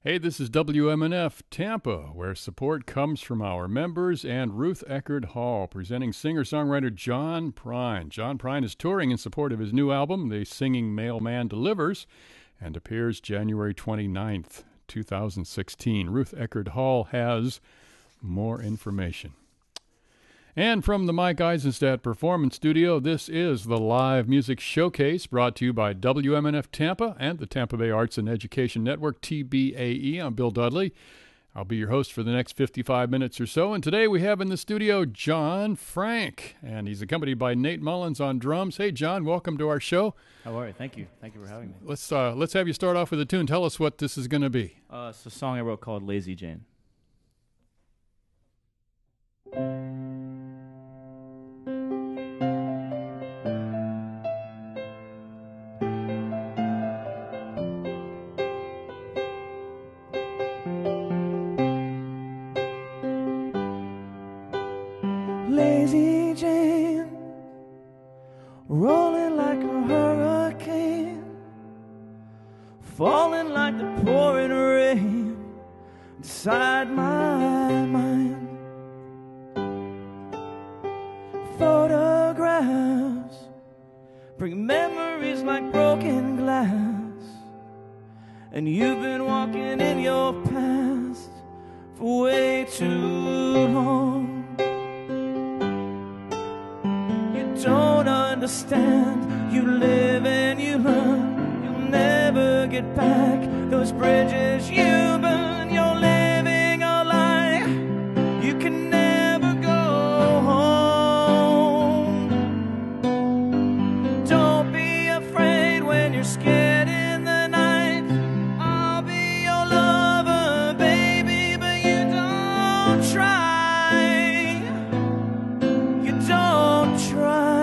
Hey, this is WMNF Tampa, where support comes from our members and Ruth Eckerd Hall, presenting singer-songwriter John Prine. John Prine is touring in support of his new album, The Singing Mailman Delivers, and appears January 29th, 2016. Ruth Eckerd Hall has more information. And from the Mike Eisenstadt Performance Studio, this is the Live Music Showcase, brought to you by WMNF Tampa and the Tampa Bay Arts and Education Network, TBAE. I'm Bill Dudley. I'll be your host for the next 55 minutes or so. And today we have in the studio John Frank, and he's accompanied by Nate Mullins on drums. Hey, John, welcome to our show. How are you? Thank you. Thank you for having me. Let's have you start off with a tune. Tell us what this is going to be. It's a song I wrote called Lazy Jane. Lazy Jane, rolling like a hurricane, falling like the pouring rain inside my mind. Photographs bring memories like broken glass, and you've been walking in your past for way too long. Don't understand, you live and you learn, you'll never get back those bridges you burn. You're living a lie, you can never go home. Don't be afraid when you're scared in the night. I'll be your lover, baby, but you don't try. You don't try.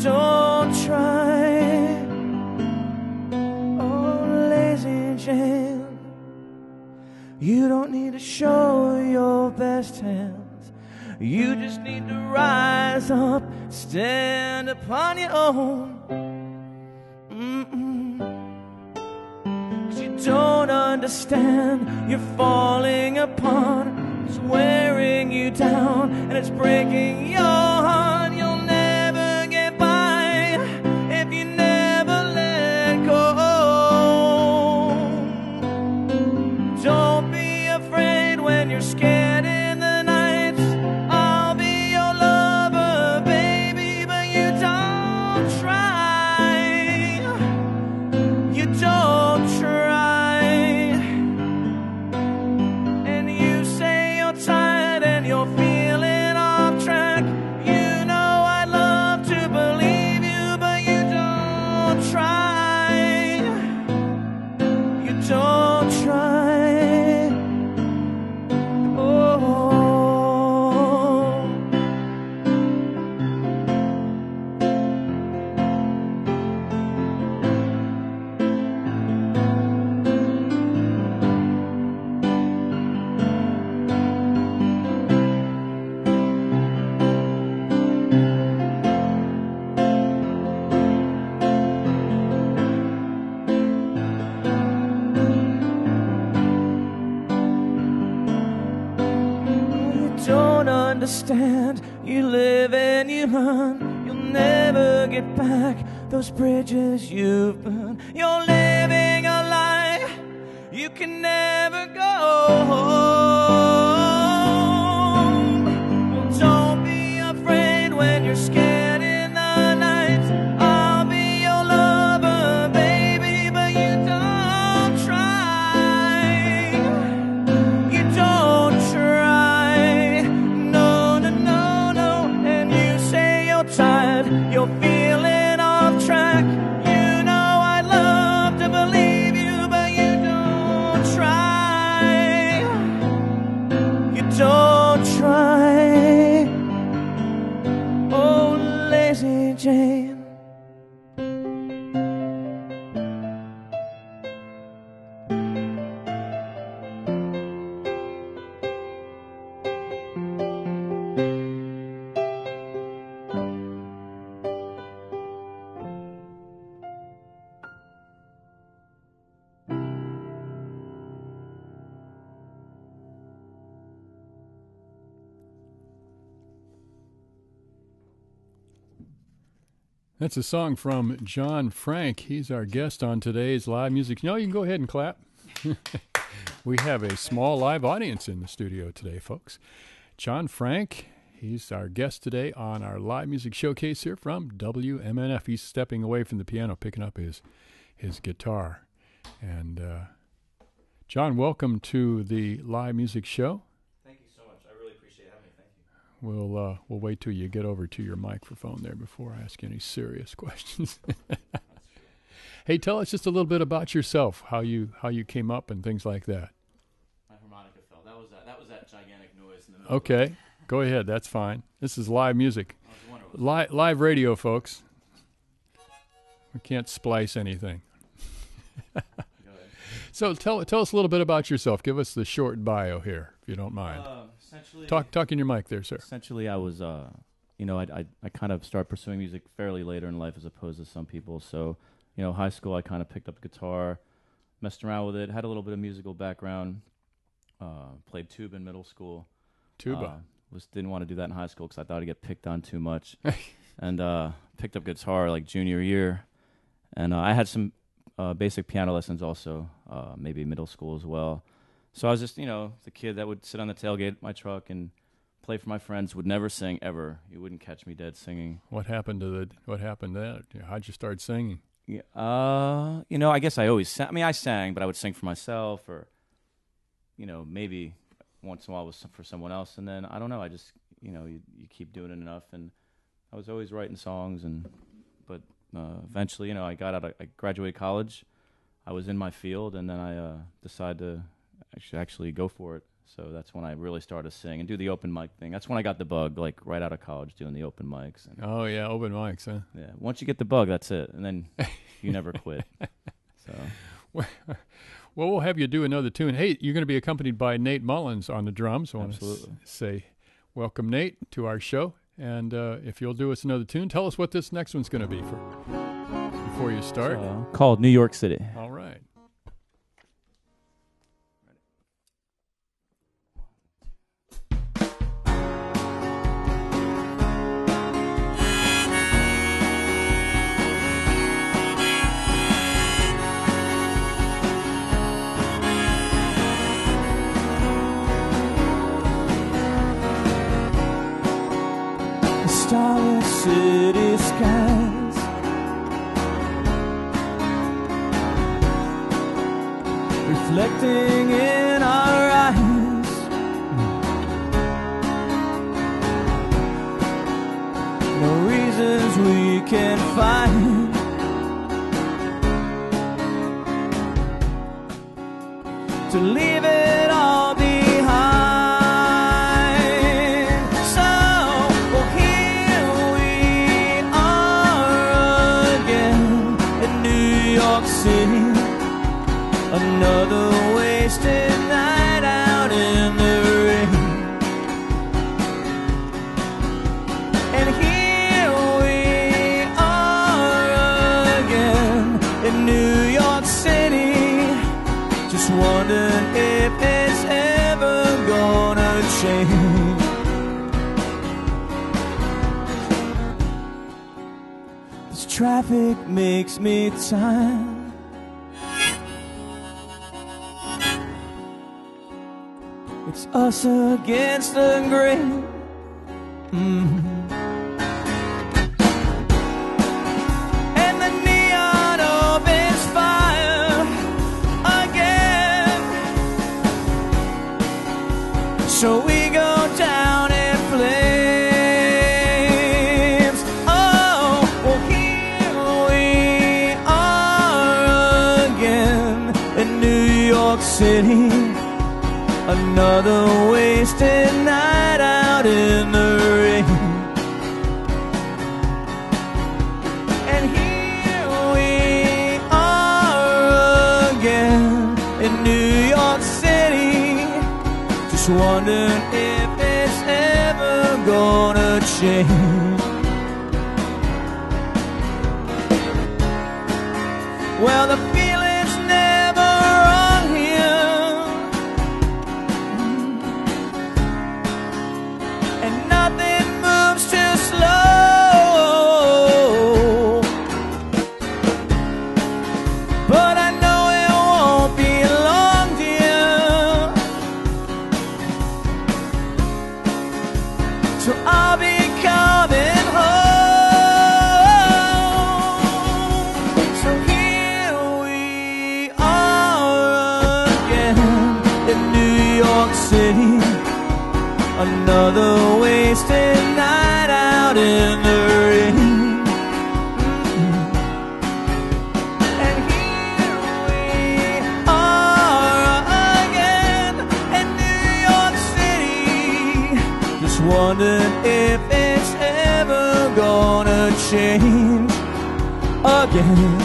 Don't try. Oh, lazy Jane, you don't need to show your best hands. You just need to rise up, stand upon your own. 'Cause you don't understand, you're falling apart. It's wearing you down and it's breaking your heart. You'll never get by if you never let go. Don't be afraid when you're scared in the night. I'll be your lover, baby, but you don't try. You don't try. And you say you're tired and you're feeling off track. You know I'd love to believe you, but you don't try. You don't try. Oh. You don't understand, you live and you learn. You'll never get back those bridges you've burned. You're living a lie, you can never go home. Well, don't be afraid when you're scared in the night. I'll be your lover, baby, but you don't try. You don't try. No, no, no, no. And you say you're tired, you're feeling off track. You know I'd love to believe you, but you don't try. That's a song from John Frank. He's our guest on today's live music. No, you can go ahead and clap. We have a small live audience in the studio today, folks. John Frank, he's our guest today on our live music showcase here from WMNF. He's stepping away from the piano, picking up his guitar. And John, welcome to the live music show. Thank you so much. I really appreciate having me. Thank you. We'll wait till you get over to your microphone there before I ask any serious questions. Hey, tell us just a little bit about yourself, how you came up and things like that. My harmonica fell. That was that gigantic noise in the middle. Okay, go ahead. That's fine. This is live music, I was wondering live radio, folks. We can't splice anything. Go ahead. So tell us a little bit about yourself. Give us the short bio here, if you don't mind. Essentially, Talk in your mic there, sir. Essentially, I was, I kind of started pursuing music fairly later in life as opposed to some people. So, high school, I kind of picked up guitar, messed around with it, had a little bit of musical background, played tuba in middle school. Tuba. Didn't want to do that in high school because I thought I'd get picked on too much. And picked up guitar like junior year. And I had some basic piano lessons also, maybe middle school as well. So I was just, the kid that would sit on the tailgate of my truck and play for my friends, would never sing ever. You wouldn't catch me dead singing. What happened then? How'd you start singing? Yeah, I guess I always sang. I mean, I sang, but I would sing for myself or, maybe once in a while was for someone else. And then, I don't know, I just, you keep doing it enough. And I was always writing songs. But eventually, I graduated college. I was in my field, and then I decided to actually go for it. So that's when I really started to sing and do the open mic thing. That's when I got the bug, like right out of college, doing the open mics. And oh, yeah, open mics, huh? yeah, once you get the bug, that's it. And then you never quit. So, well, we'll have you do another tune. Hey, you're going to be accompanied by Nate Mullins on the drums. I want to say welcome, Nate, to our show. And if you'll do us another tune, tell us what this next one's going to be before you start. Called New York City. All right. Starless city skies, reflecting in our eyes, no reasons we can find to leave it all behind. Another wasted night out in the rain, and here we are again in New York City, just wondering if it's ever gonna change. This traffic makes me tired. It's us against the grain. And the neon opens fire again. So we go down in flames. Oh, well, here we are again in New York City. Another wasted night out in the rain, and here we are again in New York City, just wondering if it's ever gonna change. Well, the feeling's never wrong here, nothing moves too slow. City. Another wasted night out in the rain. And here we are again in New York City. Just wondering if it's ever gonna change again.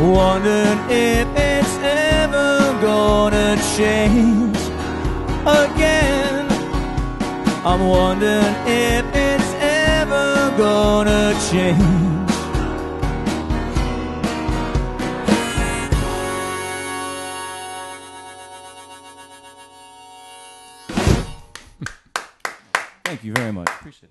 Wondering if it's ever gonna change again. I'm wondering if it's ever gonna change. Thank you very much. Appreciate it.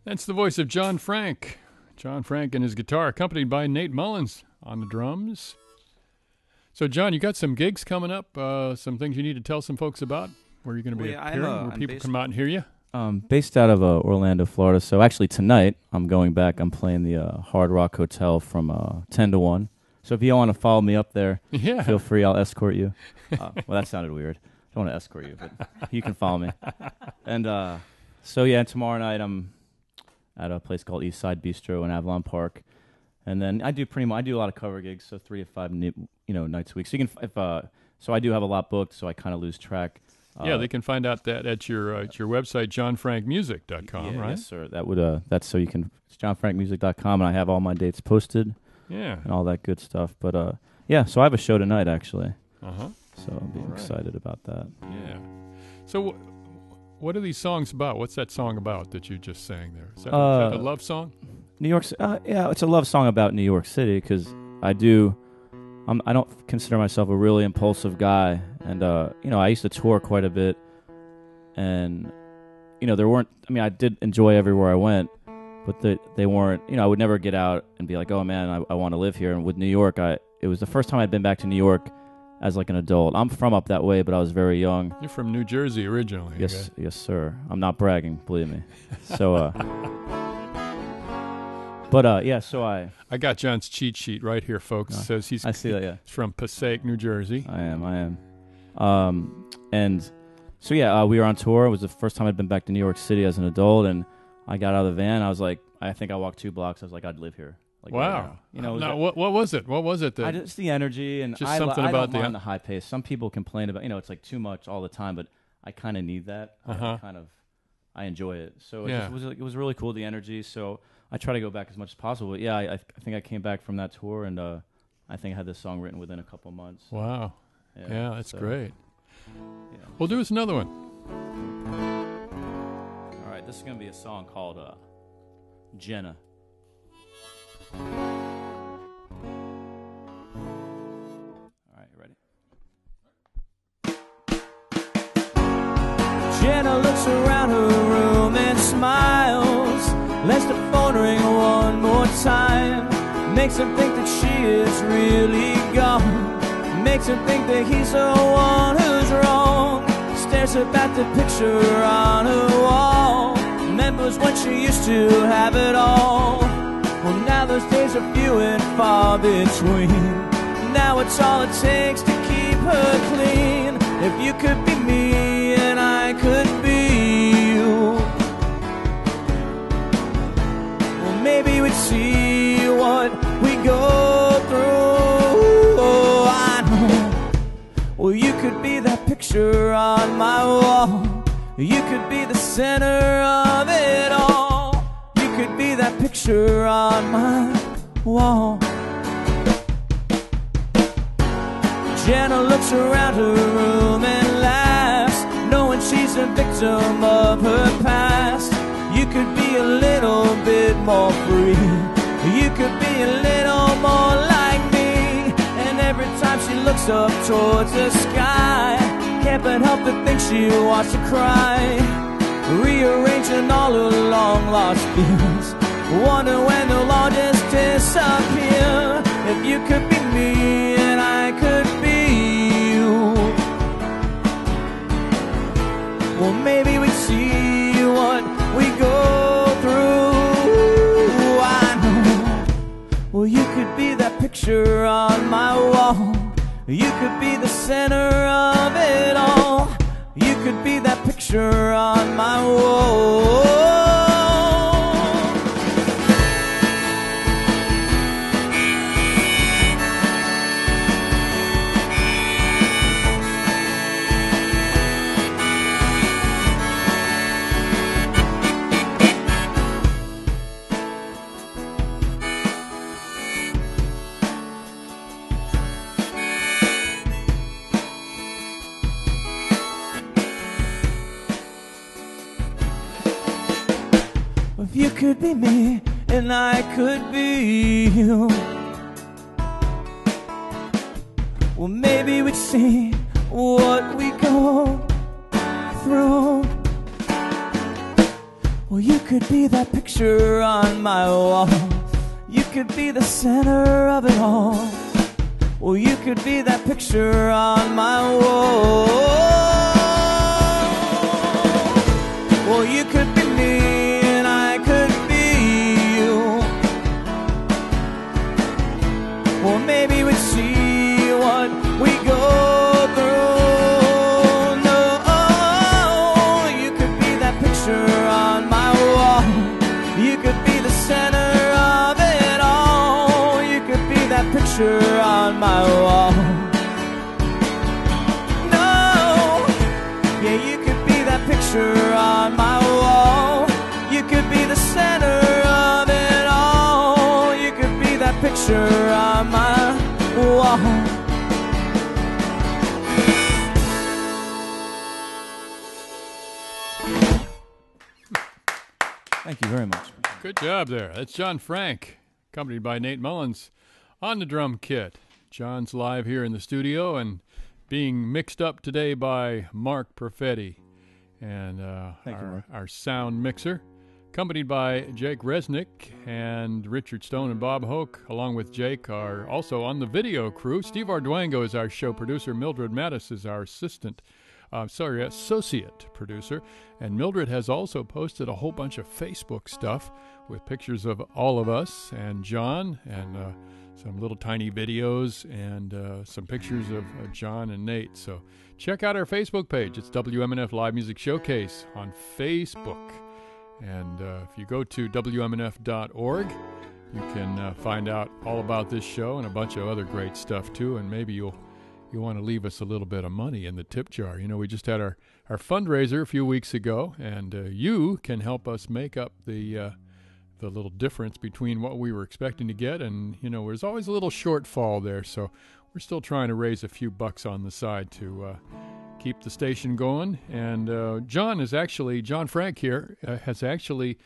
That's the voice of John Frank. John Frank and his guitar, accompanied by Nate Mullins on the drums. So, John, you got some gigs coming up, some things you need to tell some folks about, where you're going to be appearing, where people come out and hear you? Based out of Orlando, Florida. So, actually, tonight, I'm going back. I'm playing the Hard Rock Hotel from 10 to 1. So, if you want to follow me up there, feel free. I'll escort you. Well, that sounded weird. I don't want to escort you, but you can follow me. And so, yeah, tomorrow night, I'm at a place called East Side Bistro in Avalon Park. And then I do a lot of cover gigs, so 3 to 5 nights a week. So you can so I do have a lot booked, so I kind of lose track. Yeah, they can find out that at your website, johnfrankmusic.com, right? Yes, sir. That would that's so you can. It's johnfrankmusic.com, and I have all my dates posted. Yeah, and all that good stuff. But yeah, so I have a show tonight actually. So I'm being excited about that. Yeah. So what are these songs about? What's that song about that you just sang there? Is that a love song? New York. Yeah, it's a love song about New York City because I don't consider myself a really impulsive guy, and I used to tour quite a bit, and there weren't. I mean, I did enjoy everywhere I went, but they weren't. I would never get out and be like, oh man, I want to live here. And with New York, it was the first time I'd been back to New York as like an adult. I'm from up that way, but I was very young. You're from New Jersey originally. Yes, yes, sir. I'm not bragging, believe me. So. But yeah, so I got John's cheat sheet right here, folks. It says he's from Passaic, New Jersey. I am. And so yeah, we were on tour. It was the first time I'd been back to New York City as an adult, and I got out of the van. I was like, I think I walked 2 blocks. I was like, I'd live here. Like, wow. What was it? What was it? Just the energy and just something about the high pace. Some people complain about it's like too much all the time, but I kind of need that. I enjoy it. So it was really cool, the energy. So I try to go back as much as possible. But yeah, I think I came back from that tour, and I think I had this song written within a couple months. Wow. Yeah, that's great. Yeah. Well, do us another one. All right, this is going to be a song called Jenna. All right, you ready? Jenna looks around her room and smiles, lets the phone ring one more time, makes him think that she is really gone, makes him think that he's the one who's wrong, stares up at the picture on her wall, remembers when she used to have it all. Well, now those days are few and far between, now it's all it takes to keep her clean. If you could be me and I could be you, well, maybe we'd see what we go through. Oh, I know. Well, you could be that picture on my wall, you could be the center of it all, you could be that picture on my wall. Jenna looks around her room and laughs, knowing she's a victim of her past. You could be a little bit more free, you could be a little more like me. And every time she looks up towards the sky, can't but help to think she wants to cry, rearranging all her long lost fears, wonder when they'll all just disappear. If you could be me and I could be you, well, maybe we'd see what we go through. I know. Well, you could be that picture on my wall, You could be the center of it all. You could be that picture on my wall. If you could be me and I could be you, well, maybe we'd see what we go through. Well, you could be that picture on my wall. You could be the center of it all. Well, you could be that picture on my wall. Well, you could be me. Or maybe we'd see what we go through. No, you could be that picture on my wall. You could be the center of it all. You could be that picture on my wall. No, yeah, you could be that picture on my wall. You could be the center of it all. You could be that picture on my wall. Thank you very much. Good job there. That's John Frank, accompanied by Nate Mullins on the drum kit. John's live here in the studio and being mixed up today by Mark Perfetti and our sound mixer, accompanied by Jake Resnick and Richard Stone and Bob Hoak, along with Jake, are also on the video crew. Steve Arduengo is our show producer. Mildred Mattos is our associate producer. And Mildred has also posted a whole bunch of Facebook stuff with pictures of all of us and John, and some little tiny videos and some pictures of John and Nate. So check out our Facebook page. It's WMNF Live Music Showcase on Facebook. And if you go to WMNF.org, you can find out all about this show and a bunch of other great stuff, too. And maybe you'll want to leave us a little bit of money in the tip jar. You know, we just had our fundraiser a few weeks ago, and you can help us make up the little difference between what we were expecting to get. And, you know, there's always a little shortfall there. So we're still trying to raise a few bucks on the side to keep the station going. And John Frank here has actually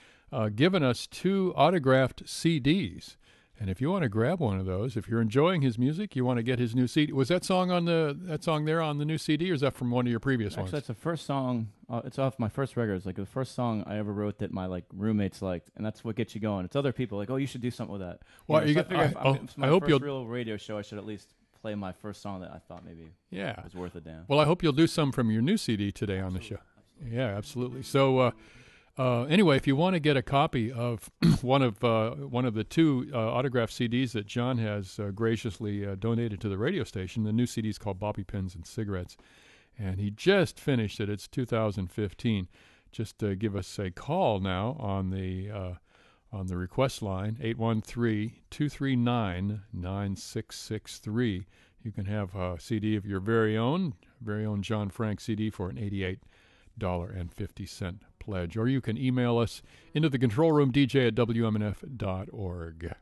given us 2 autographed CDs. And if you want to grab one of those, if you're enjoying his music, you want to get his new CD. Was that song there on the new CD, or is that from one of your previous ones? Actually, that's the first song. It's off my first record. It's like the first song I ever wrote that my roommates liked, and that's what gets you going. It's other people like, oh, you should do something with that. Well, it's my first real radio show. I should at least play my first song that I thought maybe was worth a damn. Well, I hope you'll do some from your new CD today on the show. Absolutely. Yeah, absolutely. So anyway, if you want to get a copy of one of the 2 autographed CDs that John has graciously donated to the radio station, the new CD is called Bobby Pins and Cigarettes, and he just finished it. It's 2015. Just give us a call now on the request line, 813-239-9663. You can have a CD of your very own John Frank CD for an $88.50 pledge. Or you can email us into the control room, dj@wmnf.org.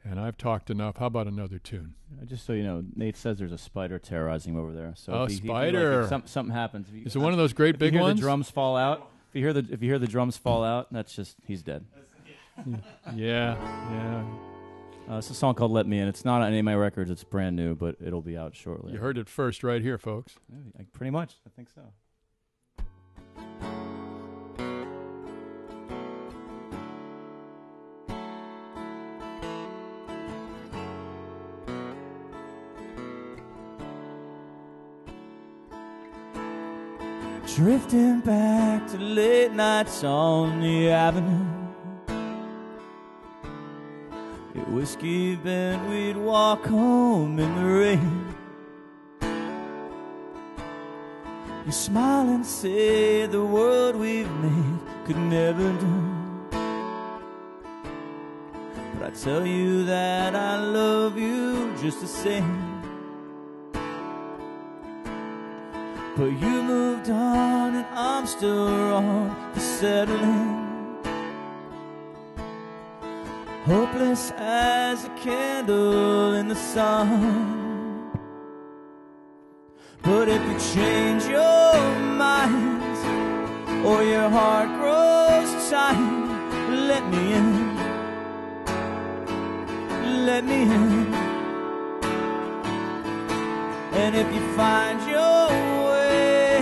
And I've talked enough. How about another tune? Just so you know, Nate says there's a spider terrorizing him over there. So spider! If something happens. Is it one of those great big ones? The drums fall out. If you hear the drums fall out, that's just he's dead. Yeah. It's a song called "Let Me In." It's not on any of my records. It's brand new, but it'll be out shortly. You heard it first right here, folks. Yeah, pretty much. I think so. Drifting back to late nights on the avenue. Your whiskey bent, we'd walk home in the rain. You smile and say the world we've made could never do. But I tell you that I love you just the same. But you moved on and I'm still wrong for settling. Hopeless as a candle in the sun. But if you change your mind or your heart grows tired, let me in. Let me in. And if you find your way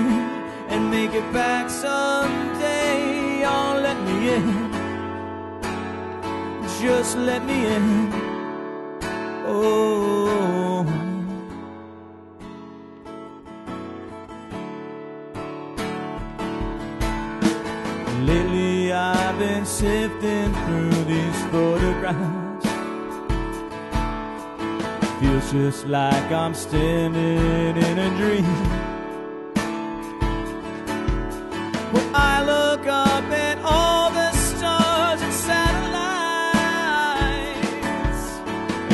and make it back someday, oh, let me in. Just let me in. Oh. Lately I've been sifting through these photographs. Feels just like I'm standing in a dream. When I look up at all the stars and satellites,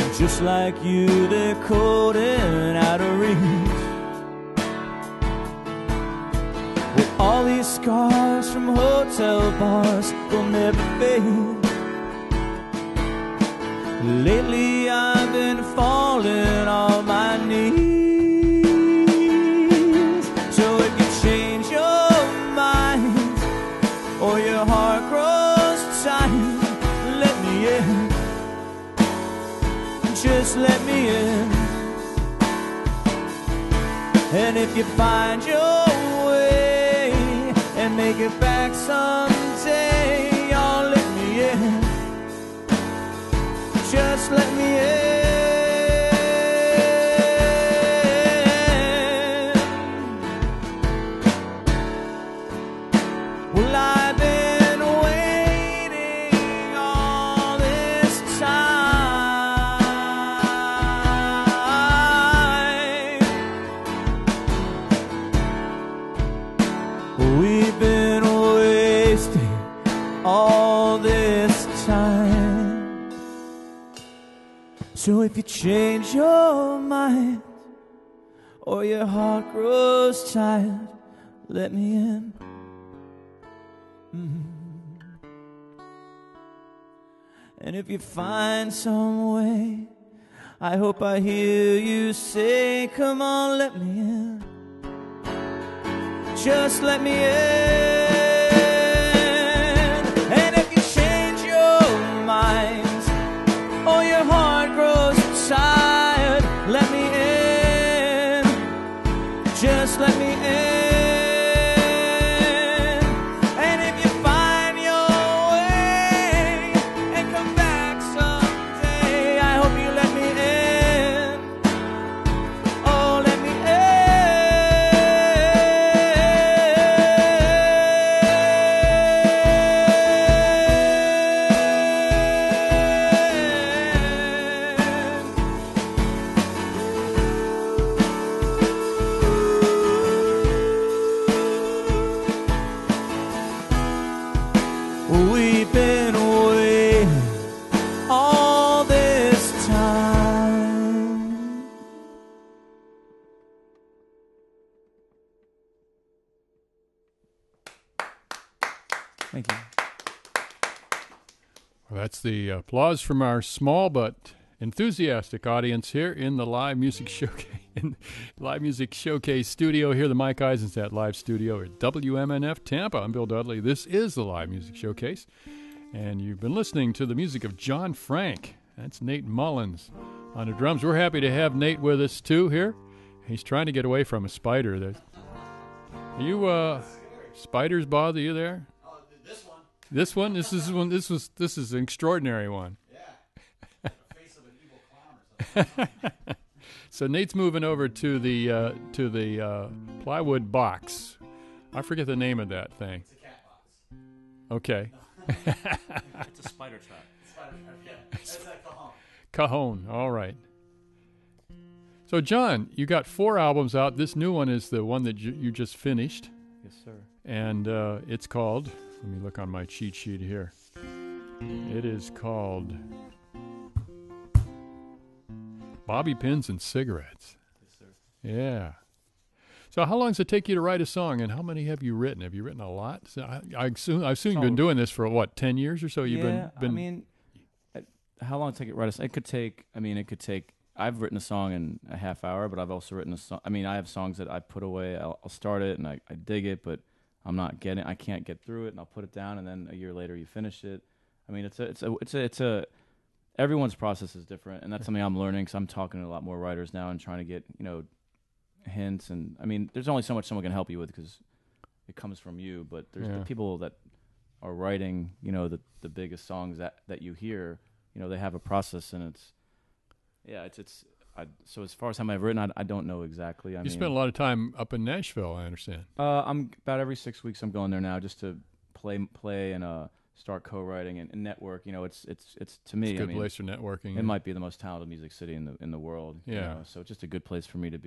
and just like you, they're cold and out of reach. With all these scars from hotel bars will never fade. Lately I've been falling on my knees. So if you change your mind or your heart grows tired, let me in. Just let me in. And if you find your way and make it back someday, oh, let me in. Just let me in. Well, I've been waiting all this time. We've been wasting all this time. So if you change your mind or your heart grows tired, let me in. And if you find some way, I hope I hear you say, come on, let me in. Just let me in. And if you change your mind or your heart grows tired, let me in. Just let me in. And if you find your way and come back someday, I hope you let me in. Oh, let me We've been waiting all this time. Thank you. Well, that's the applause from our small but enthusiastic audience here in the Live Music Showcase studio here, the Mike Eisenstadt live studio at WMNF Tampa. I'm Bill Dudley. This is the Live Music Showcase, and you've been listening to the music of John Frank. That's Nate Mullins on the drums. We're happy to have Nate with us too here. He's trying to get away from a spider. Are you spiders bother you there? This one. This one? This is an extraordinary one. Yeah. Like the face of an evil clown or something. So Nate's moving over to the plywood box. I forget the name of that thing. It's a cat box. Okay. It's a spider trap. Spider trap, yeah. That's that cajon. Cajon. All right. So, John, you got 4 albums out. This new one is the one that you just finished. Yes, sir. And it's called, let me look on my cheat sheet here. It is called Bobby Pins and Cigarettes. Yes, sir. Yeah. So how long does it take you to write a song, and how many have you written? Have you written a lot? So I assume you've been doing this for, what, 10 years or so? You've been I mean, how long did it take to write a song? It could take, I've written a song in a half hour, but I've also written a song. I mean, I have songs that I put away. I'll start it, and I dig it, but I can't get through it, and I'll put it down, and then a year later you finish it. I mean, everyone's process is different, and that's something I'm learning, because I'm talking to a lot more writers now and trying to get, hints. And I mean, there's only so much someone can help you with because it comes from you, but there's the people that are writing, the biggest songs that you hear, they have a process, and so as far as how many I've written, I don't know exactly. You spent a lot of time up in Nashville, I understand. I'm about every 6 weeks I'm going there now just to play and start co-writing and network. It's to me, it's a good place for networking. It might be the most talented music city in the world. Yeah. So it's just a good place for me to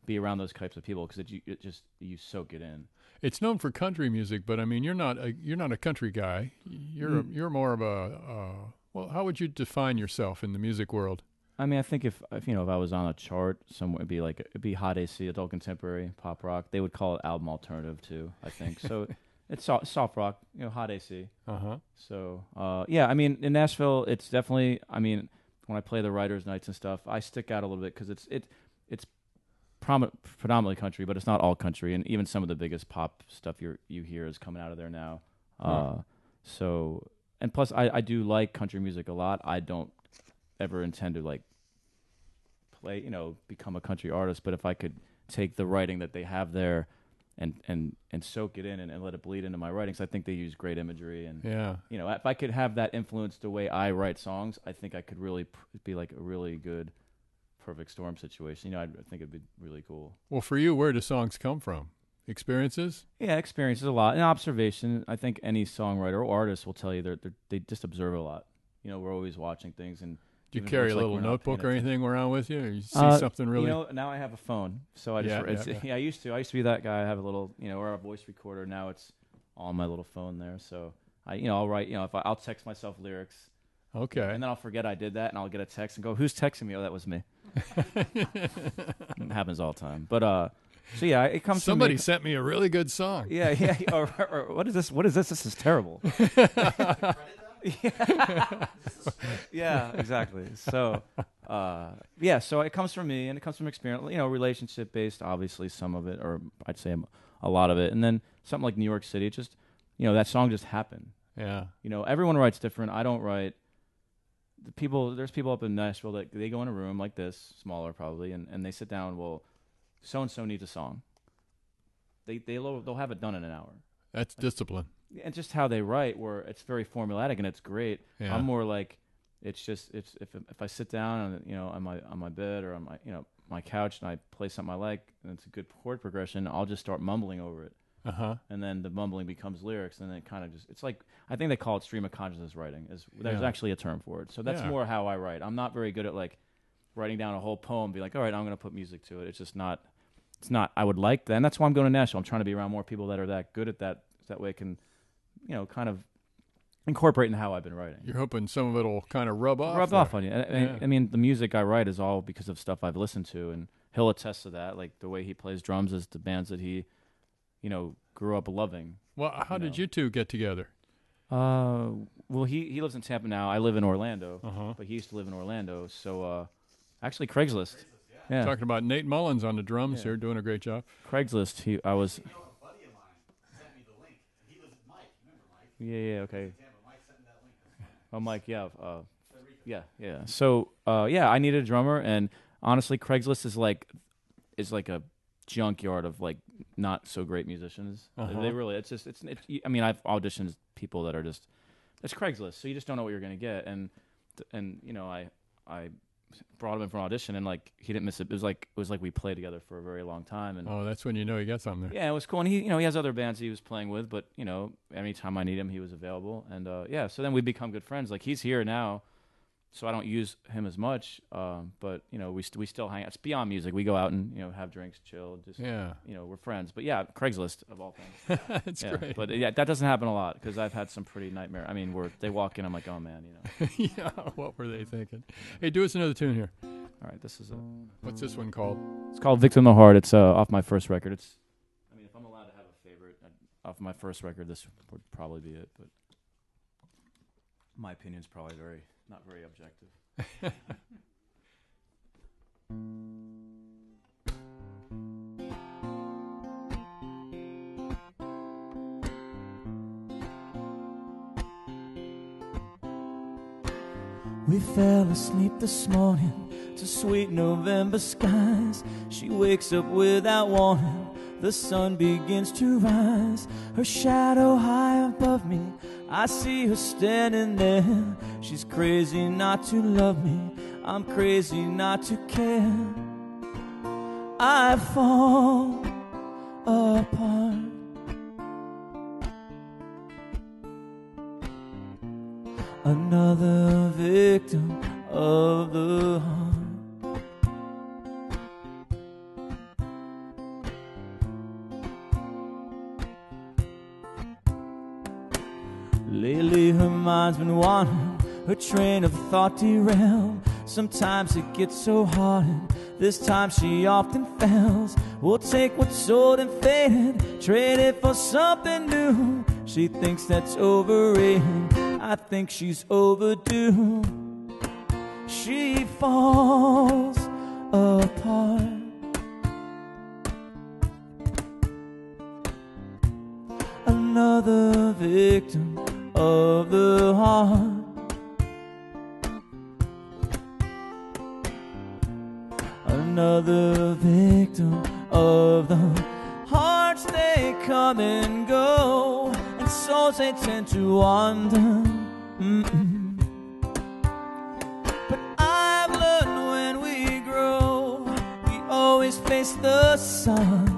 be around those types of people, because you soak it in. It's known for country music, but I mean, you're not a country guy. You're more of well, how would you define yourself in the music world? I mean, I think if I was on a chart somewhere, it'd be hot AC, adult contemporary, pop rock. They would call it album alternative too, I think. So it's soft rock, hot AC. So I mean, in Nashville, it's definitely. I mean, when I play the writers' nights and stuff, I stick out a little bit because it's predominantly country, but it's not all country, and even some of the biggest pop stuff you hear is coming out of there now. So, and plus, I do like country music a lot. I don't ever intend to play, become a country artist, but if I could take the writing that they have there and soak it in and let it bleed into my writings, I think they use great imagery, and if I could have that influence the way I write songs, I think I could really be like a really good perfect storm situation. I think it'd be really cool. Well, for you, where do songs come from? Experiences? Yeah, experiences a lot. And observation. I think any songwriter or artist will tell you they just observe a lot. We're always watching things. And do you carry a little notebook or anything around with you? Or you see something really? Now I have a phone. So I used to be that guy. I have a little, or a voice recorder. Now it's on my little phone there. So I'll write, I'll text myself lyrics. Okay. And then I'll forget I did that, and I'll get a text and go, "Who's texting me?" Oh, that was me. It happens all the time. But so yeah, it comes. Somebody sent me a really good song. Yeah. or what is this? What is this? This is terrible. Yeah, exactly. So so it comes from me, and it comes from experience. Relationship based, obviously, some of it, or I'd say a lot of it, and then something like New York City. It just that song just happened. Yeah. Everyone writes different. I don't write. There's people up in Nashville that they go in a room like this, smaller probably, and they sit down. Well, so and so needs a song. They'll have it done in an hour. That's discipline. And just how they write, where it's very formulaic and it's great. Yeah. I'm more like it's if I sit down on my bed or on my couch and I play something I like and it's a good chord progression, I'll just start mumbling over it. And then the mumbling becomes lyrics, and then it kind of it's like, I think they call it stream of consciousness writing. There's actually a term for it. So that's more how I write. I'm not very good at writing down a whole poem, be like, all right, I'm going to put music to it. It's just not. It's not. I would like that, and that's why I'm going to Nashville. I'm trying to be around more people that are that good at that. That way, I can, kind of incorporate in how I've been writing. You're hoping some of it'll kind of rub off on you. I mean, the music I write is all because of stuff I've listened to, and he'll attest to that. Like the way he plays drums is the bands that he grew up loving. Well, how did you two get together? Well, he lives in Tampa now. I live in Orlando, but he used to live in Orlando. So, actually, Craigslist. Yeah. Talking about Nate Mullins on the drums here, doing a great job. Craigslist. A buddy of mine sent me the link. He lives with Mike. Remember Mike? Yeah, okay. Mike sent me that link. Oh, Mike, yeah. So, I needed a drummer, and honestly, Craigslist is like a junkyard of not so great musicians. They really, it's I mean, I've auditioned people that are just, it's Craigslist, so you just don't know what you're going to get. And I brought him in for an audition, and he didn't miss it. It was like we played together for a very long time. And that's when you know you got something there. Yeah, it was cool. And he has other bands he was playing with, but anytime I need him, he was available. And so then we become good friends. He's here now. so I don't use him as much. But you know, we still hang out. It's beyond music. We go out and, you know, have drinks, chill, just, Yeah. you know, we're friends. But yeah, Craigslist of all things. It's Yeah, great. but yeah, that doesn't happen a lot because I've had some pretty nightmare. I mean, where they walk in, I'm like, oh man, you know. Yeah, what were they thinking? Hey, do us another tune here. All right, this is What's this one called? it's called Victim of the Heart. It's off my first record. It's, I mean, if I'm allowed to have a favorite off my first record, this would probably be it. But my opinion's probably not very objective. We fell asleep this morning to sweet November skies. She wakes up without warning. The sun begins to rise. Her shadow high above me. I see her standing there. She's crazy not to love me. I'm crazy not to care. I fall apart. Another victim of the heart. Lately her mind's been wandering, her train of thought derailed. Sometimes it gets so hard, and this time she often fails. We'll take what's old and faded, trade it for something new. She thinks that's overrated, I think she's overdue. She falls apart. Another victim of the heart. Another victim of the hearts. They come and go, and souls they tend to wander. But I've learned when we grow, we always face the sun.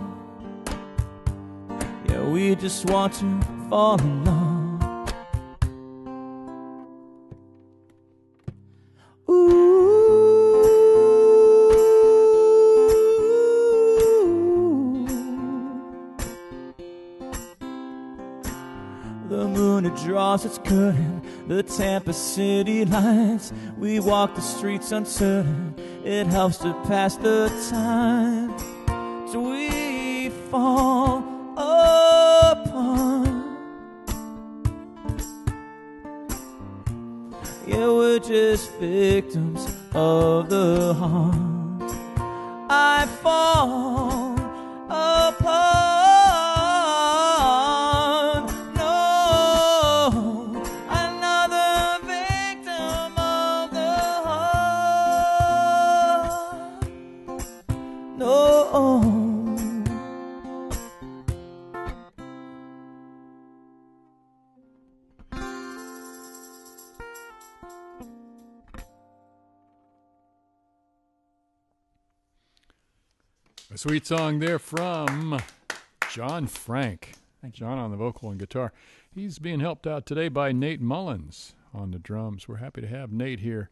Yeah, we just want to fall in love. The moon, it draws its curtain, the Tampa city lights. We walk the streets uncertain, it helps to pass the time. So we fall apart. Yeah, we're just victims of the heart. I fall apart. A sweet song there from John Frank. John on the vocal and guitar. He's being helped out today by Nate Mullins on the drums. We're happy to have Nate here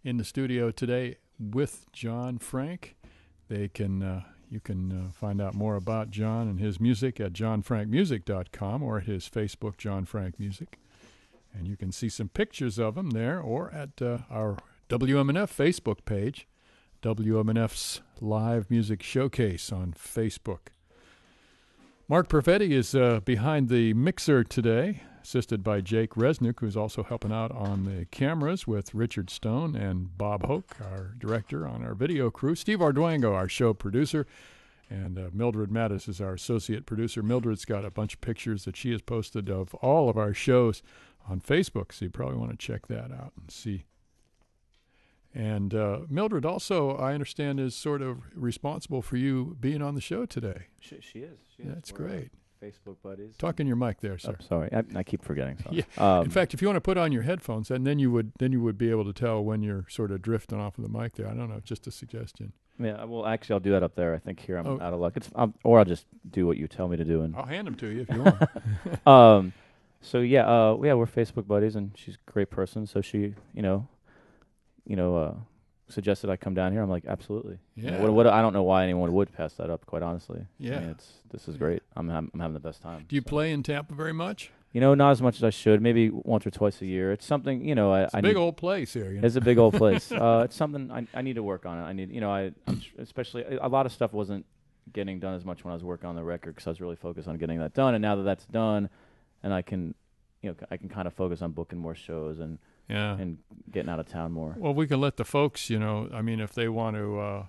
in the studio today with John Frank. You can find out more about John and his music at johnfrankmusic.com or at his Facebook, John Frank Music. And you can see some pictures of him there or at our WMNF Facebook page, WMNF's Live Music Showcase on Facebook. Mark Perfetti is behind the mixer today, assisted by Jake Resnick, who's also helping out on the cameras with Richard Stone and Bob Hoak, our director on our video crew. Steve Arduengo, our show producer, and Mildred Mattos is our associate producer. Mildred's got a bunch of pictures that she has posted of all of our shows on Facebook, so you probably want to check that out and see. And Mildred also, I understand, is sort of responsible for you being on the show today. She is. That's great. Facebook buddies. Talk in your mic there, sir. Oh, sorry, I keep forgetting. Sorry. Yeah. In fact, if you want to put on your headphones, and then you would be able to tell when you're sort of drifting off of the mic there. I don't know, just a suggestion. Yeah, well, actually, I'll do that up there. I think here I'm out of luck. Or I'll just do what you tell me to do. And I'll hand them to you if you want. So yeah, we're Facebook buddies, and she's a great person. So she, suggested I come down here, I'm like, absolutely. Yeah. What I don't know why anyone would pass that up, quite honestly. Yeah. I mean, this is great. I'm having the best time. Do you play in Tampa very much? Not as much as I should. Maybe once or twice a year. It's something, It's a big old place here. It's a big old place. It's something I need to work on it. I need, especially a lot of stuff wasn't getting done as much when I was working on the record because I was really focused on getting that done. And now that that's done, and I can kind of focus on booking more shows and getting out of town more. Well, we can let the folks, if they want to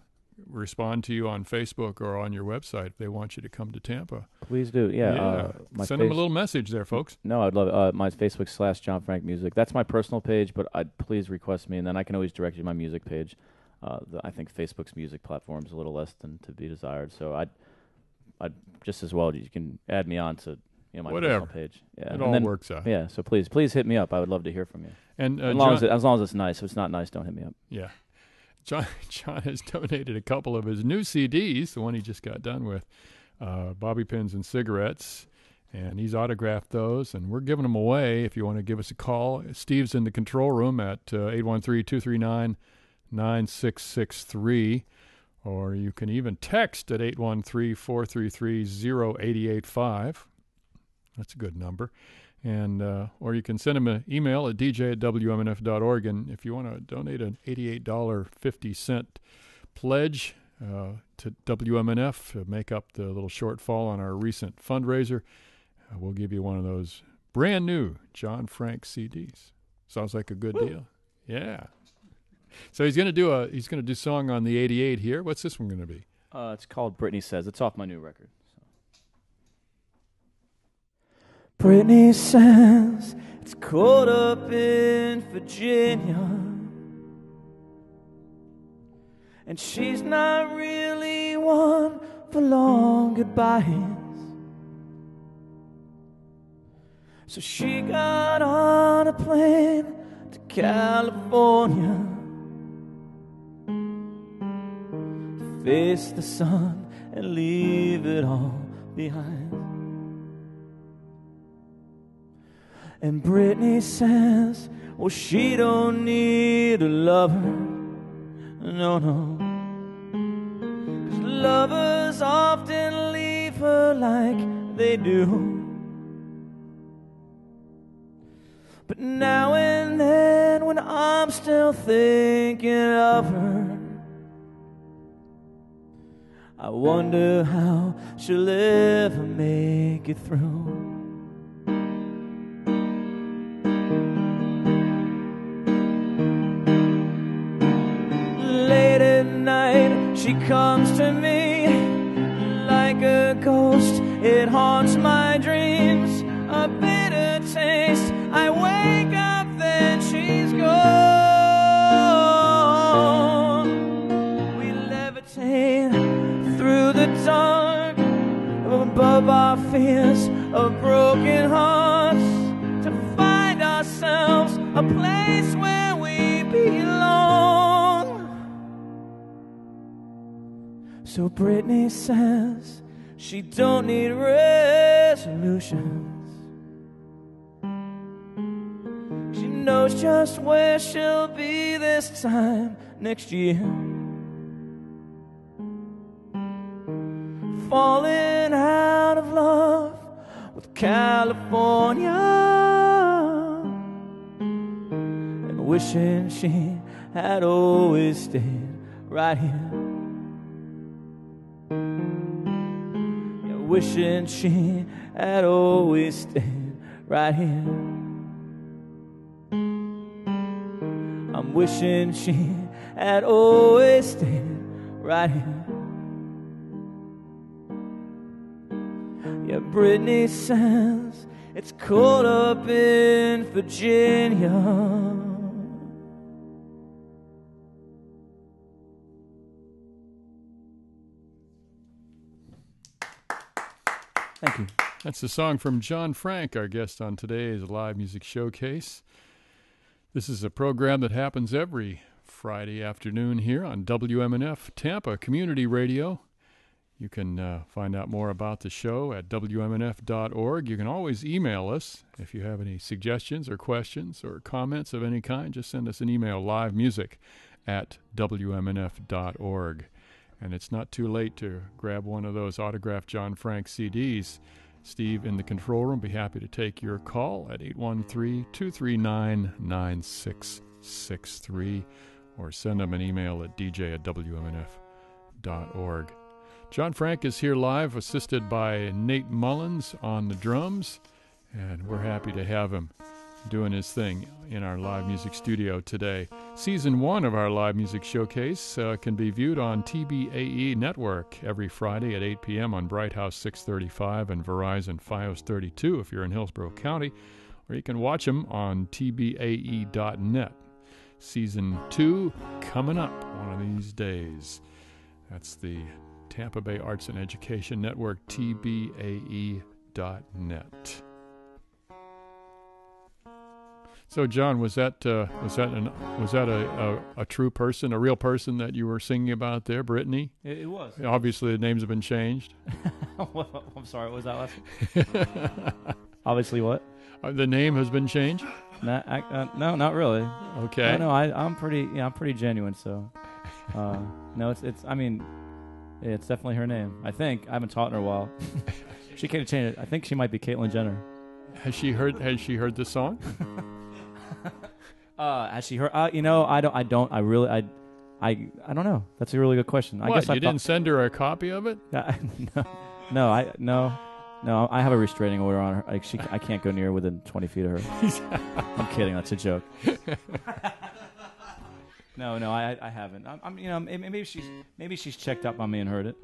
respond to you on Facebook or on your website, if they want you to come to Tampa. Please do, yeah. Send them a little message there, folks. No, I'd love it. My Facebook / John Frank Music. That's my personal page, but please request me, and then I can always direct you to my music page. I think Facebook's music platform is a little less than to be desired, so I'd just as well you can add me on to my personal page. Yeah, it all works out. Yeah, so please hit me up. I would love to hear from you. And as long as it's nice. If it's not nice, don't hit me up. Yeah. John has donated a couple of his new CDs, the one he just got done with, Bobby Pins and Cigarettes, and he's autographed those, and we're giving them away. If you want to give us a call, Steve's in the control room at 813-239-9663, or you can even text at 813-433-0885. That's a good number. And or you can send him an email at dj@wmnf.org. And if you want to donate an $88.50 pledge to WMNF to make up the little shortfall on our recent fundraiser, we'll give you one of those brand new John Frank CDs. Sounds like a good deal. Yeah. So he's gonna do a song on the 88 here. What's this one gonna be? It's called Britney Says. It's off my new record. Britney says it's cold up in Virginia, and she's not really one for long goodbyes. So she got on a plane to California to face the sun and leave it all behind. And Britney says, well, she don't need a lover, no. 'Cause lovers often leave her like they do. But now and then when I'm still thinking of her, I wonder how she'll ever make it through. She comes to me like a ghost. It haunts my dreams, a bitter taste. I wake up, then she's gone. We levitate through the dark, above our fears of broken hearts, to find ourselves a place where we belong. So Britney says she don't need resolutions. She knows just where she'll be this time next year. Falling out of love with California, and wishing she had always stayed right here. Wishing she had always stayed right here. I'm wishing she had always stayed right here. Yeah, Britney says it's cold up in Virginia. Thank you. That's a song from John Frank, our guest on today's Live Music Showcase. This is a program that happens every Friday afternoon here on WMNF Tampa Community Radio. You can find out more about the show at WMNF.org. You can always email us if you have any suggestions or questions or comments of any kind. Just send us an email, livemusic@WMNF.org. And it's not too late to grab one of those autographed John Frank CDs. Steve in the control room, be happy to take your call at 813-239-9663 or send them an email at dj@WMNF.org. John Frank is here live, assisted by Nate Mullins on the drums, and we're happy to have him doing his thing in our live music studio today. Season 1 of our live music showcase can be viewed on TBAE Network every Friday at 8 p.m. on Bright House 635 and Verizon Fios 32 if you're in Hillsborough County, or you can watch them on tbae.net. Season 2 coming up one of these days. That's the Tampa Bay Arts and Education Network, tbae.net. So, John, was that a true person, a real person that you were singing about there, Brittany? It was. Obviously, the names have been changed. I'm sorry, what was that last one? Obviously, what? The name has been changed? No, not really. Okay. No, I'm pretty genuine. So, no, it's. I mean, it's definitely her name. I think I haven't taught in a while. She can't change it. I think she might be Caitlyn Jenner. Has she heard the song? Has she heard? I don't know. That's a really good question. What? I guess you didn't send her a copy of it? No. I have a restraining order on her. I can't go near within 20 feet of her. I'm kidding. That's a joke. No, I haven't. Maybe she's checked up on me and heard it.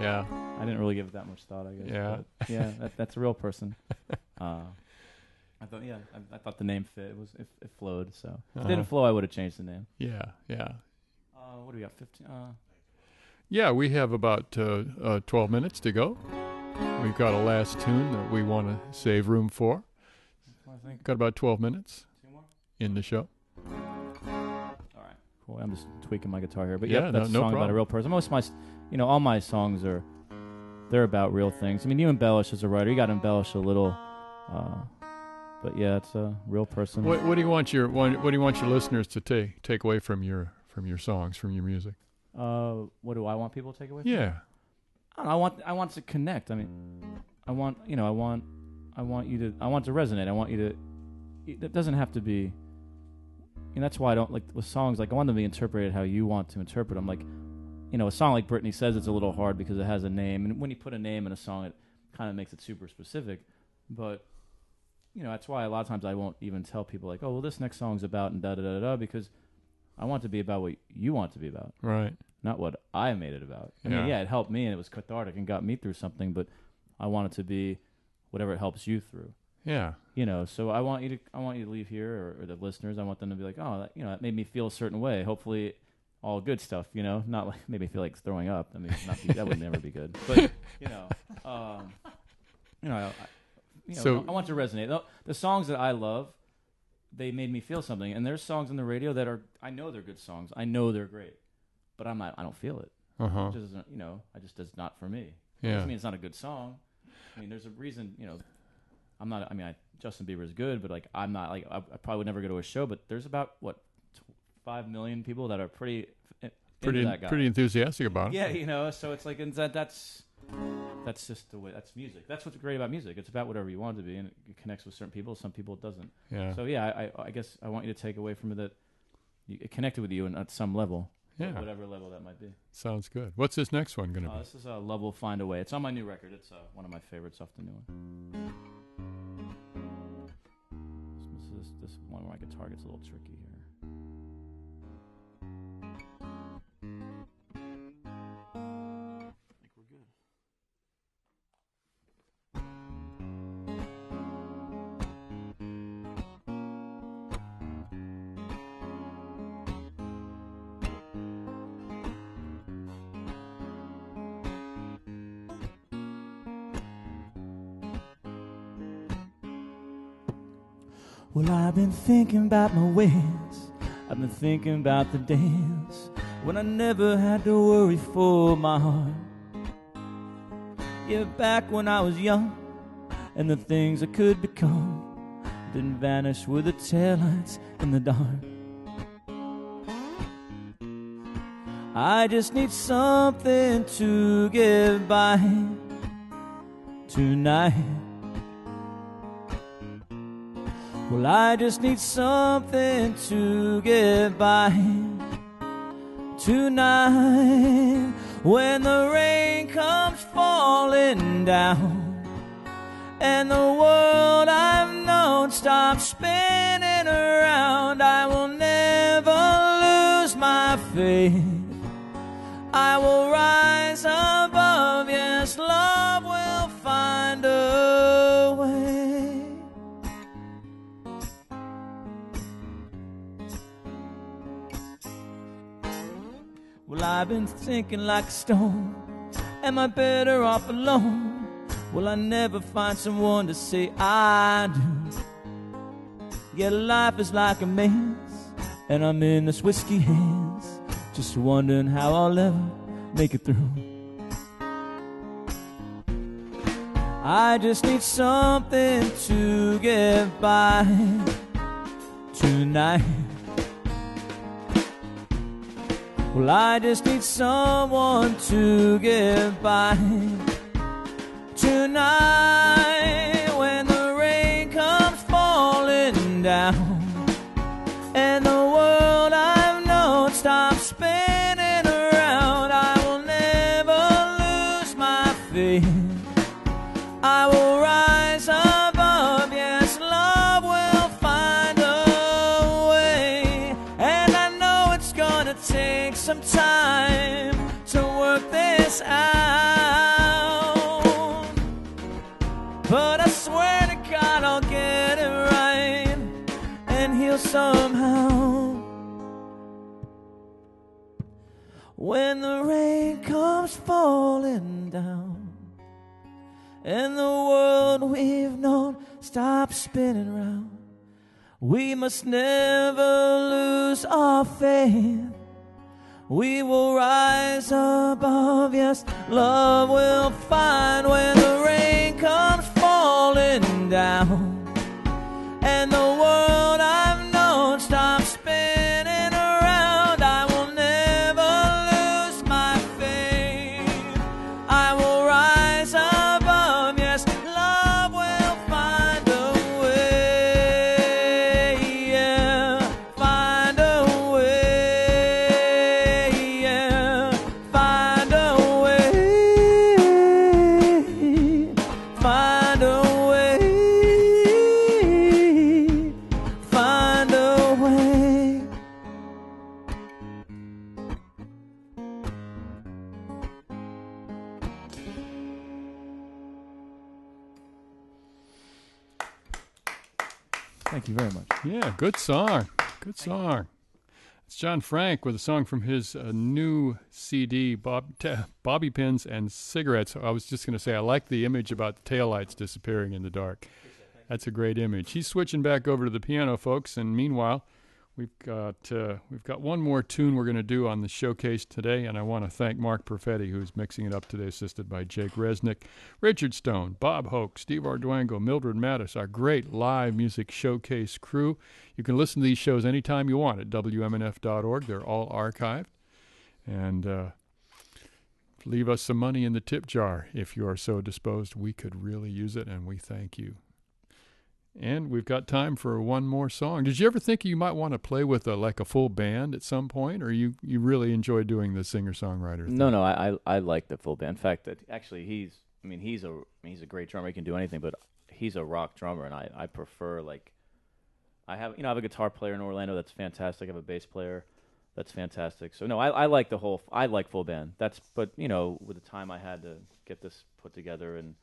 Yeah. I didn't really give it that much thought, I guess. Yeah. But yeah, that's a real person. I thought the name fit. It flowed. So if it didn't flow, I would have changed the name. Yeah. What do we got? 15. Yeah, we have about 12 minutes to go. We've got a last tune that we want to save room for. I think. Got about 12 minutes 2 more in the show. All right. Cool. I'm just tweaking my guitar here, but yeah, that's a song about a real person. Most of my, all my songs they're about real things. I mean, you embellish as a writer. You got to embellish a little. But yeah, it's a real person. What do you want your listeners to take away from your songs, from your music? What do I want people to take away from? Yeah. I want to connect. I mean, I want to resonate. I want you to. It doesn't have to be. And that's why I don't like with songs. Like I want them to be interpreted how you want to interpret them. Like, a song like Brittany Says, it's a little hard because it has a name, and when you put a name in a song, it kind of makes it super specific. But that's why a lot of times I won't even tell people like, oh, well, this next song's about and da-da-da-da, because I want it to be about what you want it to be about. Right. Not what I made it about. I mean, it helped me and it was cathartic and got me through something, but I want it to be whatever it helps you through. Yeah. So I want you to leave here, or the listeners, I want them to be like, oh, that made me feel a certain way. Hopefully all good stuff, not like made me feel like throwing up. I mean, that would never be good. But, So I want to resonate. The songs that I love, they made me feel something. And there's songs on the radio that I know they're good songs. I know they're great, but I don't feel it. It just isn't, it's not for me. Yeah. It doesn't mean it's not a good song. I mean, there's a reason, Justin Bieber is good, but like, I'm not like, I probably would never go to a show, but there's about 5 million people that are pretty enthusiastic about it. Yeah. So it's like, and that's just the way. That's music. That's what's great about music. It's about whatever you want it to be, and it connects with certain people. Some people it doesn't. Yeah. So yeah, I guess I want you to take away from it that it connected with you at some level. Yeah. Whatever level that might be. Sounds good. What's this next one going to be? This is Love Will Find a Way. It's on my new record. It's one of my favorites off the new one. This one where my guitar gets a little tricky here. Well, I've been thinking about my ways. I've been thinking about the days when I never had to worry for my heart. Yeah, back when I was young, and the things I could become didn't vanish with the taillights in the dark. I just need something to get by tonight. Well, I just need something to get by tonight. When the rain comes falling down and the world I've known stops spinning around, I will never lose my faith. I will rise above, yes, love will find a way. Well, I've been thinking like a stone, am I better off alone? Will I never find someone to say I do? Yeah, life is like a maze, and I'm in this whiskey haze, just wondering how I'll ever make it through. I just need something to get by tonight. Well, I just need someone to get by tonight. When the rain comes falling down and the world I've known stops spinning around, I will never lose my faith. I will rise above, yes, love will find a way. And I know it's gonna take some time to work this out, but I swear to God I'll get it right and heal somehow. When the rain comes falling down and the world we've known stops spinning round, we must never lose our faith. We will rise above, yes, love will find. When the rain comes falling down and the world I've known stops spinning around, I will never lose my faith. I will rise above, yes, love will find a way, yeah, find a way, yeah, find a way, find a way, find a way. Thank you very much. Yeah, good song. Good song. It's John Frank with a song from his new CD, Bobby Pins and Cigarettes. I was just going to say, I like the image about the taillights disappearing in the dark. That's a great image. He's switching back over to the piano, folks, and meanwhile, we've got one more tune we're going to do on the showcase today, and I want to thank Mark Perfetti, who's mixing it up today, assisted by Jake Resnick, Richard Stone, Bob Hoak, Steve Arduengo, Mildred Mattos, our great live music showcase crew. You can listen to these shows anytime you want at WMNF.org. They're all archived. And leave us some money in the tip jar if you are so disposed. We could really use it, and we thank you. And we've got time for one more song. Did you ever think you might want to play with a full band at some point, or you really enjoy doing the singer-songwriter thing? No, I like the full band. In fact, actually he's a great drummer. He can do anything, but he's a rock drummer, and I prefer I have a guitar player in Orlando that's fantastic. I have a bass player that's fantastic. So no, I like I like full band. But with the time I had to get this put together and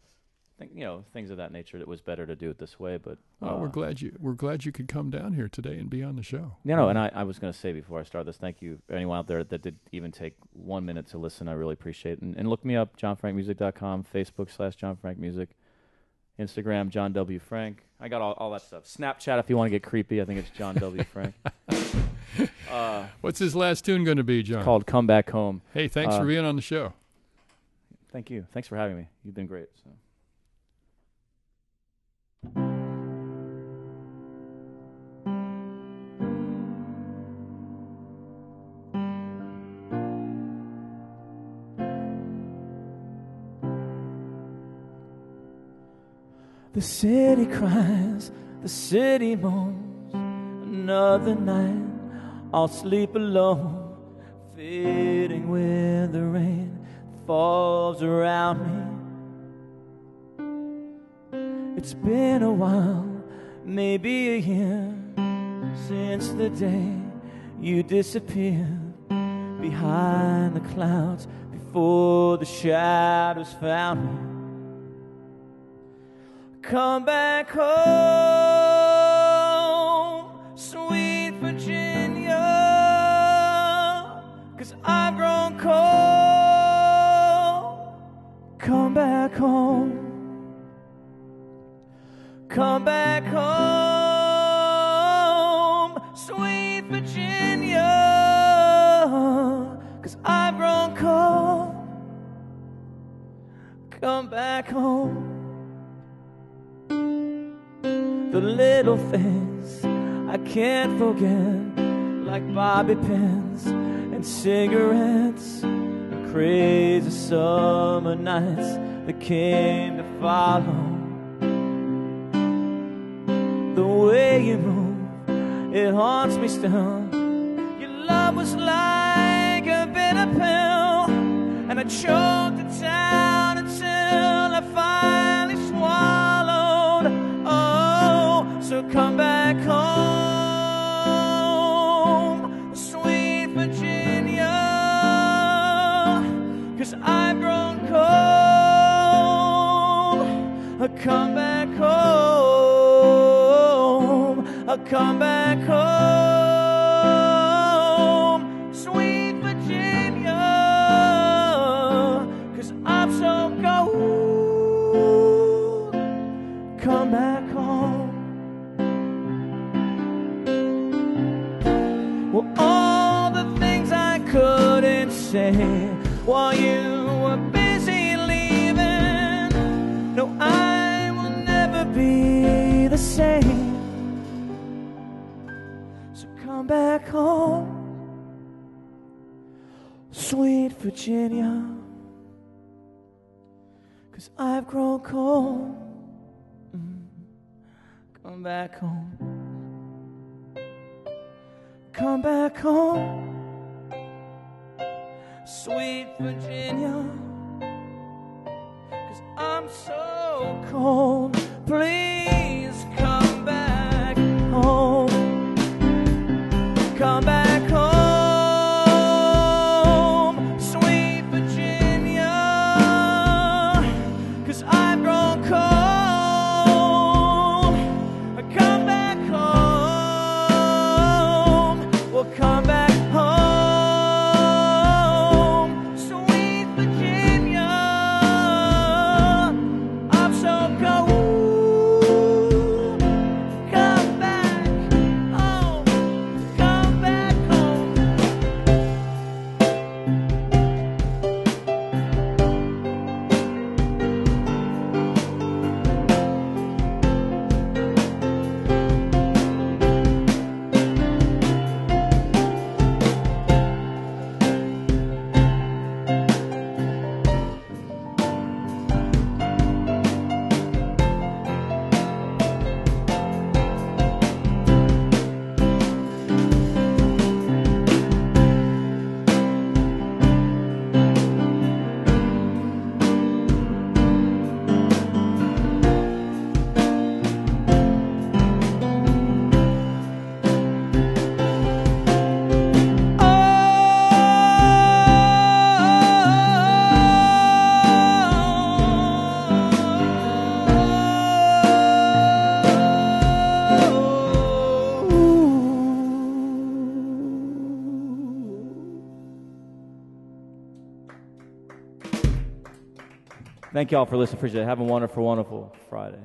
things of that nature, it was better to do it this way. But we're glad you could come down here today and be on the show. And I was going to say before I start this, thank you anyone out there that did even take 1 minute to listen. I really appreciate it. And look me up, johnfrankmusic.com, Facebook /JohnFrankMusic, Instagram, John W. Frank. I got all that stuff. Snapchat if you want to get creepy. I think it's John W. Frank. What's his last tune going to be, John? It's called Come Back Home. Hey, thanks for being on the show. Thank you. Thanks for having me. You've been great. So. The city cries, the city moans. Another night, I'll sleep alone, fitting with the rain that falls around me. It's been a while, maybe a year, since the day you disappeared behind the clouds before the shadows found me. Come back home, sweet Virginia, 'cause I've grown cold. Come back home. Come back home, sweet Virginia, 'cause I've grown cold. Come back home. The little things I can't forget, like bobby pins and cigarettes and crazy summer nights that came to follow. The way you move, it haunts me still. Your love was like a bitter pill, and I choked it down until I finally swallowed. Oh, so come back home, sweet Virginia, 'cause I've grown cold. Come back home, come back home, sweet Virginia, 'cause I'm so cold. Come back home. Well, all the things I couldn't say while you were busy leaving, no, I will never be the same. So come back home, sweet Virginia, 'cause I've grown cold. Come back home. Come back home, sweet Virginia, 'cause I'm so cold. Please come back home. Come back home, sweet Virginia, 'cause I've grown cold. Come back home. Well, come back home, sweet Virginia. I'm so cold. Come back home. Come back home. Thank y'all for listening. Appreciate it. Have a wonderful, wonderful Friday.